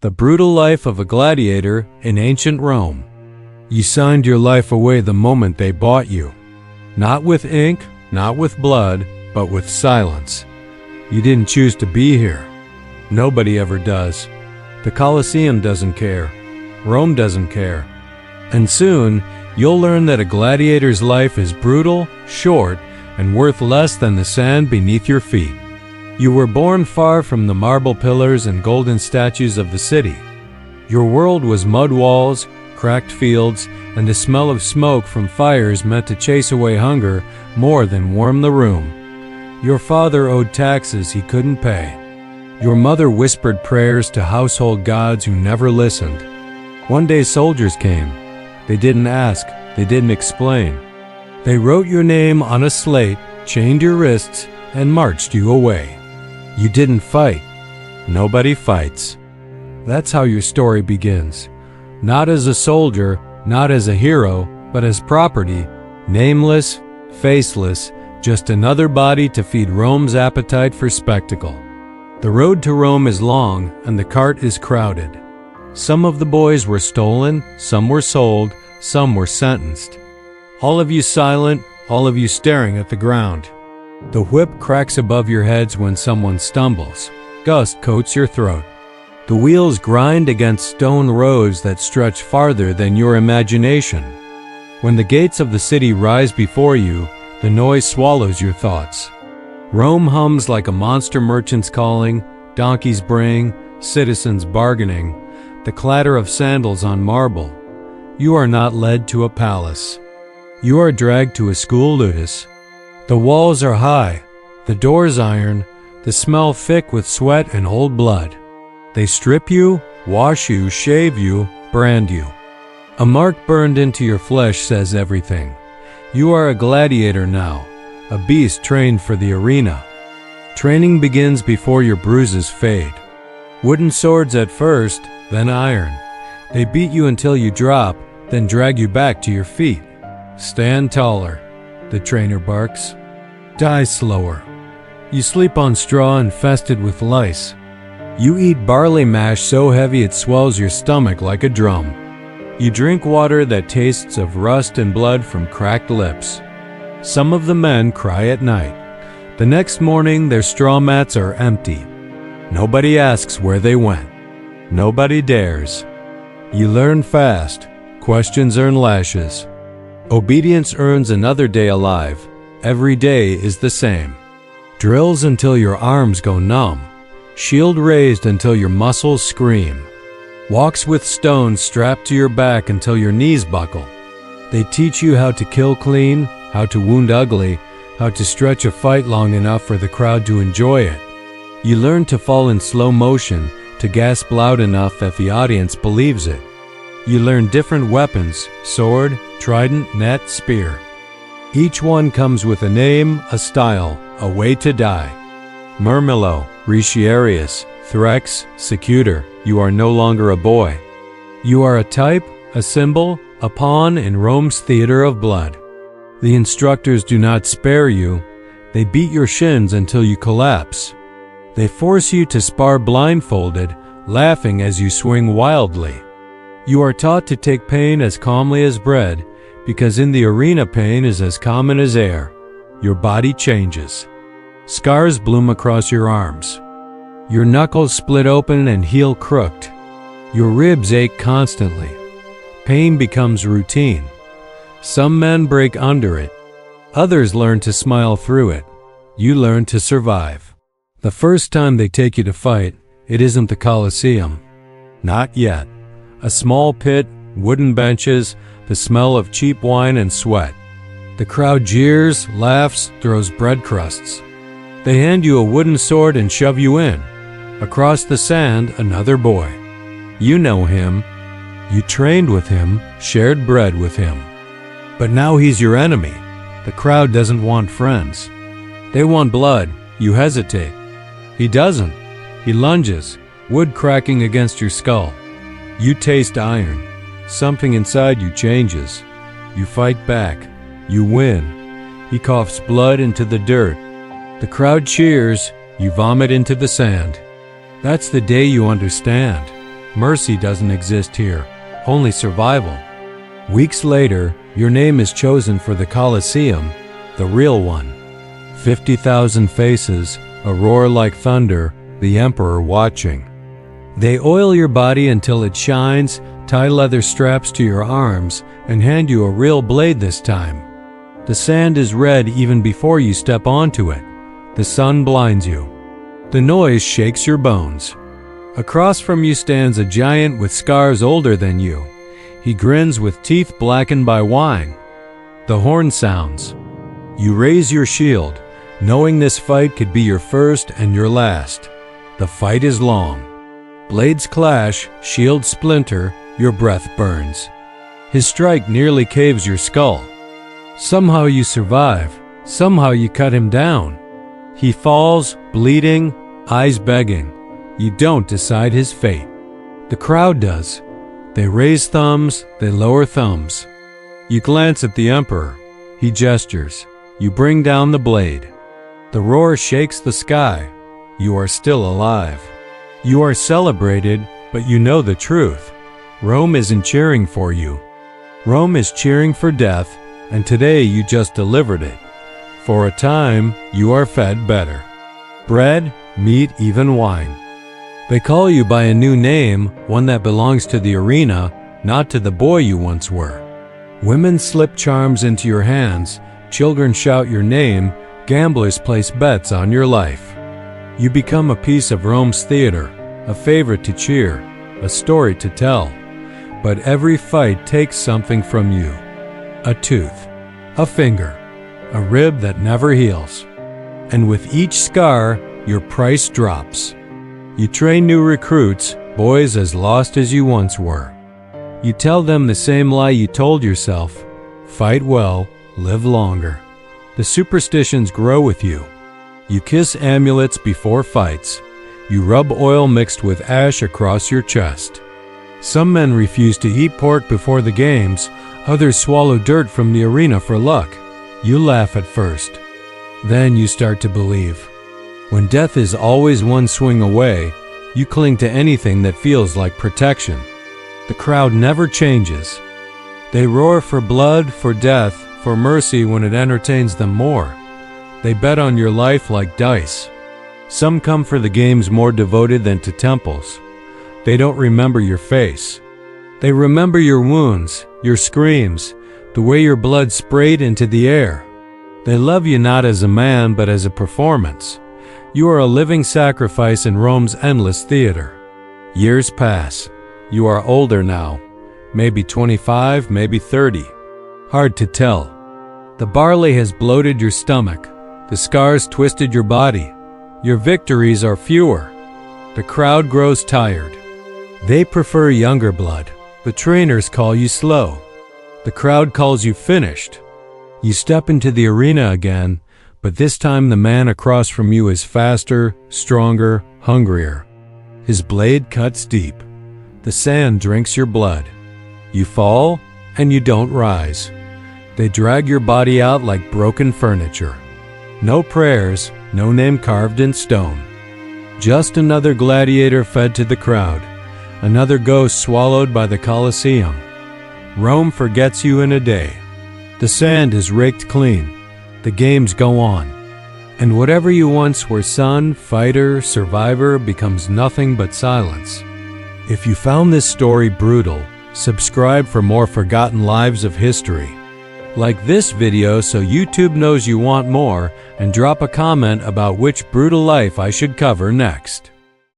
The brutal life of a gladiator in ancient Rome. You signed your life away the moment they bought you. Not with ink, not with blood, but with silence. You didn't choose to be here. Nobody ever does. The Colosseum doesn't care. Rome doesn't care. And soon, you'll learn that a gladiator's life is brutal, short, and worth less than the sand beneath your feet. You were born far from the marble pillars and golden statues of the city. Your world was mud walls, cracked fields, and the smell of smoke from fires meant to chase away hunger more than warm the room. Your father owed taxes he couldn't pay. Your mother whispered prayers to household gods who never listened. One day soldiers came. They didn't ask, they didn't explain. They wrote your name on a slate, chained your wrists, and marched you away. You didn't fight. Nobody fights. That's how your story begins. Not as a soldier, not as a hero, but as property, nameless, faceless, just another body to feed Rome's appetite for spectacle. The road to Rome is long, and the cart is crowded. Some of the boys were stolen, some were sold, some were sentenced. All of you silent, all of you staring at the ground. The whip cracks above your heads when someone stumbles. Gust coats your throat. The wheels grind against stone roads that stretch farther than your imagination. When the gates of the city rise before you, the noise swallows your thoughts. Rome hums like a monster merchant's calling, donkeys braying, citizens bargaining, the clatter of sandals on marble. You are not led to a palace. You are dragged to a school ludus. The walls are high, the doors iron, the smell thick with sweat and old blood. They strip you, wash you, shave you, brand you. A mark burned into your flesh says everything. You are a gladiator now, a beast trained for the arena. Training begins before your bruises fade. Wooden swords at first, then iron. They beat you until you drop, then drag you back to your feet. Stand taller, the trainer barks. Die slower. You sleep on straw infested with lice. You eat barley mash so heavy it swells your stomach like a drum. You drink water that tastes of rust and blood from cracked lips. Some of the men cry at night. The next morning their straw mats are empty. Nobody asks where they went. Nobody dares. You learn fast. Questions earn lashes. Obedience earns another day alive. Every day is the same. Drills until your arms go numb. Shield raised until your muscles scream. Walks with stones strapped to your back until your knees buckle. They teach you how to kill clean, how to wound ugly, how to stretch a fight long enough for the crowd to enjoy it. You learn to fall in slow motion, to gasp loud enough that the audience believes it. You learn different weapons, sword, trident, net, spear. Each one comes with a name, a style, a way to die. Murmillo, Retiarius, Threx, Secutor, you are no longer a boy. You are a type, a symbol, a pawn in Rome's theater of blood. The instructors do not spare you. They beat your shins until you collapse. They force you to spar blindfolded, laughing as you swing wildly. You are taught to take pain as calmly as bread, because in the arena pain is as common as air. Your body changes. Scars bloom across your arms. Your knuckles split open and heal crooked. Your ribs ache constantly. Pain becomes routine. Some men break under it. Others learn to smile through it. You learn to survive. The first time they take you to fight, it isn't the Colosseum. Not yet. A small pit, wooden benches, the smell of cheap wine and sweat. The crowd jeers, laughs, throws bread crusts. They hand you a wooden sword and shove you in. Across the sand, another boy. You know him. You trained with him, shared bread with him. But now he's your enemy. The crowd doesn't want friends. They want blood. You hesitate. He doesn't. He lunges, wood cracking against your skull. You taste iron. Something inside you changes. You fight back. You win. He coughs blood into the dirt. The crowd cheers. You vomit into the sand. That's the day you understand. Mercy doesn't exist here, only survival. Weeks later, your name is chosen for the Colosseum, the real one. 50,000 faces, a roar like thunder, the Emperor watching. They oil your body until it shines, tie leather straps to your arms, and hand you a real blade this time. The sand is red even before you step onto it. The sun blinds you. The noise shakes your bones. Across from you stands a giant with scars older than you. He grins with teeth blackened by wine. The horn sounds. You raise your shield, knowing this fight could be your first and your last. The fight is long. Blades clash, shields splinter, your breath burns. His strike nearly caves your skull. Somehow you survive, somehow you cut him down. He falls, bleeding, eyes begging. You don't decide his fate. The crowd does. They raise thumbs, they lower thumbs. You glance at the Emperor. He gestures. You bring down the blade. The roar shakes the sky. You are still alive. You are celebrated, but you know the truth. Rome isn't cheering for you. Rome is cheering for death, and today you just delivered it. For a time, you are fed better. Bread, meat, even wine. They call you by a new name, one that belongs to the arena, not to the boy you once were. Women slip charms into your hands, children shout your name, gamblers place bets on your life. You become a piece of Rome's theater, a favorite to cheer, a story to tell. But every fight takes something from you. A tooth, a finger, a rib that never heals. And with each scar, your price drops. You train new recruits, boys as lost as you once were. You tell them the same lie you told yourself: fight well, live longer. The superstitions grow with you. You kiss amulets before fights. You rub oil mixed with ash across your chest. Some men refuse to eat pork before the games, others swallow dirt from the arena for luck. You laugh at first. Then you start to believe. When death is always one swing away, you cling to anything that feels like protection. The crowd never changes. They roar for blood, for death, for mercy when it entertains them more. They bet on your life like dice. Some come for the games more devoted than to temples. They don't remember your face. They remember your wounds, your screams, the way your blood sprayed into the air. They love you not as a man, but as a performance. You are a living sacrifice in Rome's endless theater. Years pass. You are older now. Maybe 25, maybe 30. Hard to tell. The barley has bloated your stomach. The scars twisted your body. Your victories are fewer. The crowd grows tired. They prefer younger blood. The trainers call you slow. The crowd calls you finished. You step into the arena again, but this time the man across from you is faster, stronger, hungrier. His blade cuts deep. The sand drinks your blood. You fall, and you don't rise. They drag your body out like broken furniture. No prayers, no name carved in stone. Just another gladiator fed to the crowd, another ghost swallowed by the Colosseum. Rome forgets you in a day. The sand is raked clean. The games go on. And whatever you once were, son, fighter, survivor, becomes nothing but silence. If you found this story brutal, subscribe for more forgotten lives of history. Like this video so YouTube knows you want more, and drop a comment about which brutal life I should cover next.